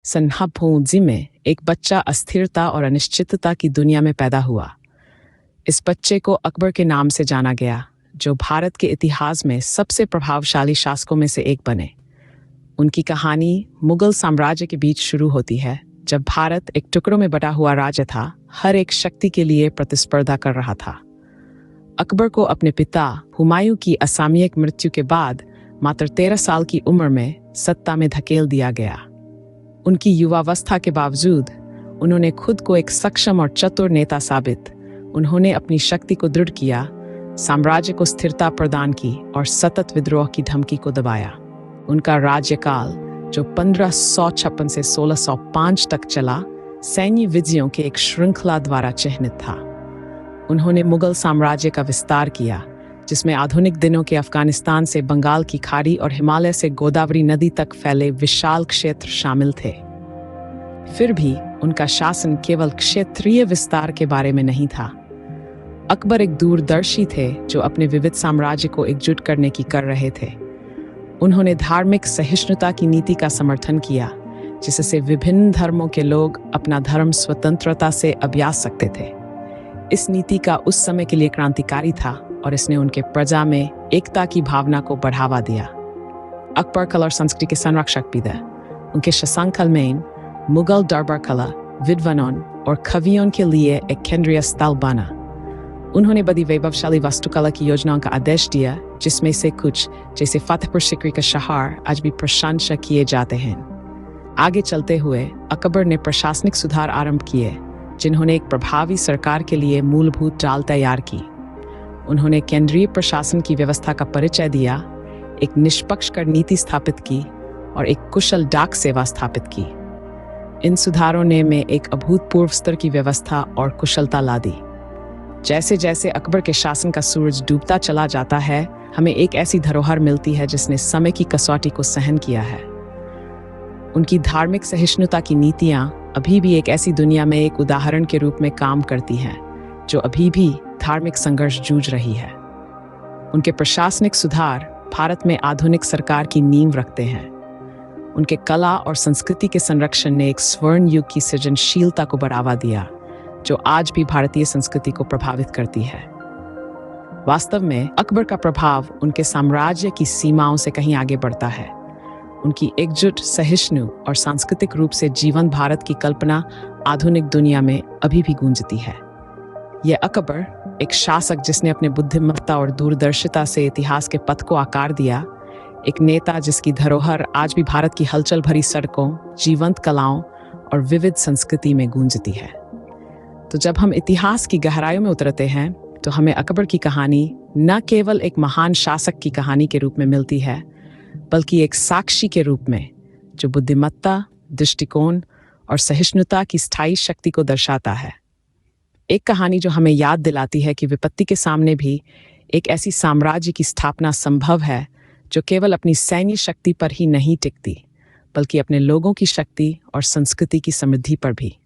सन्हाफोंजी में एक बच्चा अस्थिरता और अनिश्चितता की दुनिया में पैदा हुआ। इस बच्चे को अकबर के नाम से जाना गया, जो भारत के इतिहास में सबसे प्रभावशाली शासकों में से एक बने। उनकी कहानी मुगल साम्राज्य के बीच शुरू होती है, जब भारत एक टुकड़ों में बटा हुआ राज्य था, हर एक शक्ति के लिए प्रतिस्पर्धा कर रहा था। अकबर को अपने पिता हुमायूं की असामयिक मृत्यु के बाद मात्र 13 साल की उम्र में सत्ता में धकेल दिया गया। उनकी युवावस्था के बावजूद उन्होंने खुद को एक सक्षम और चतुर नेता साबित। उन्होंने अपनी शक्ति को दृढ़ किया, साम्राज्य को स्थिरता प्रदान की और सतत विद्रोह की धमकी को दबाया। उनका राज्यकाल, जो 1556 से 1605 तक चला, सैन्य विजयों के एक श्रृंखला द्वारा चिह्नित था। उन्होंने मुगल साम्राज्य का विस्तार किया, जिसमें आधुनिक दिनों के अफगानिस्तान से बंगाल की खाड़ी और हिमालय से गोदावरी नदी तक फैले विशाल क्षेत्र शामिल थे। फिर भी उनका शासन केवल क्षेत्रीय विस्तार के बारे में नहीं था। अकबर एक दूरदर्शी थे, जो अपने विविध साम्राज्य को एकजुट करने की कर रहे थे। उन्होंने धार्मिक सहिष्णुता की नीति का समर्थन किया, जिससे विभिन्न धर्मों के लोग अपना धर्म स्वतंत्रता से अभ्यास सकते थे। इस नीति का उस समय के लिए क्रांतिकारी था और इसने उनके प्रजा में एकता की भावना को बढ़ावा दिया। अकबर कला और संस्कृति के संरक्षक भी थे। उनके शासनकाल में मुगल दरबार कला, विद्वानों और कवियों के लिए एक केंद्रीय स्थल बना। उन्होंने बड़ी वैभवशाली वास्तुकला की योजनाओं का आदेश दिया, जिसमें से कुछ, जैसे फतेहपुर सिकरी का शहर, आज भी प्रशंसा किए जाते हैं। आगे चलते हुए अकबर ने प्रशासनिक सुधार आरंभ किए, जिन्होंने एक प्रभावी सरकार के लिए मूलभूत जाल तैयार की। उन्होंने केंद्रीय प्रशासन की व्यवस्था का परिचय दिया, एक निष्पक्ष कर नीति स्थापित की और एक कुशल डाक सेवा स्थापित की। इन सुधारों ने में एक अभूतपूर्व स्तर की व्यवस्था और कुशलता ला दी। जैसे जैसे अकबर के शासन का सूरज डूबता चला जाता है, हमें एक ऐसी धरोहर मिलती है जिसने समय की कसौटी को सहन किया है। उनकी धार्मिक सहिष्णुता की नीतियां अभी भी एक ऐसी दुनिया में एक उदाहरण के रूप में काम करती हैं, जो अभी भी धार्मिक संघर्ष जूझ रही है। उनके प्रशासनिक सुधार भारत में आधुनिक सरकार की नींव रखते हैं। उनके कला और संस्कृति के संरक्षण ने एक स्वर्ण युग की सृजनशीलता को बढ़ावा दिया, जो आज भी भारतीय संस्कृति को प्रभावित करती है। वास्तव में अकबर का प्रभाव उनके साम्राज्य की सीमाओं से कहीं आगे बढ़ता है। उनकी एकजुट, सहिष्णु और सांस्कृतिक रूप से जीवंत भारत की कल्पना आधुनिक दुनिया में अभी भी गूंजती है। यह अकबर, एक शासक जिसने अपने बुद्धिमत्ता और दूरदर्शिता से इतिहास के पथ को आकार दिया, एक नेता जिसकी धरोहर आज भी भारत की हलचल भरी सड़कों, जीवंत कलाओं और विविध संस्कृति में गूंजती है। तो जब हम इतिहास की गहराइयों में उतरते हैं, तो हमें अकबर की कहानी न केवल एक महान शासक की कहानी के रूप में मिलती है, बल्कि एक साक्षी के रूप में, जो बुद्धिमत्ता, दृष्टिकोण और सहिष्णुता की स्थायी शक्ति को दर्शाता है। एक कहानी जो हमें याद दिलाती है कि विपत्ति के सामने भी एक ऐसी साम्राज्य की स्थापना संभव है, जो केवल अपनी सैन्य शक्ति पर ही नहीं टिकती, बल्कि अपने लोगों की शक्ति और संस्कृति की समृद्धि पर भी।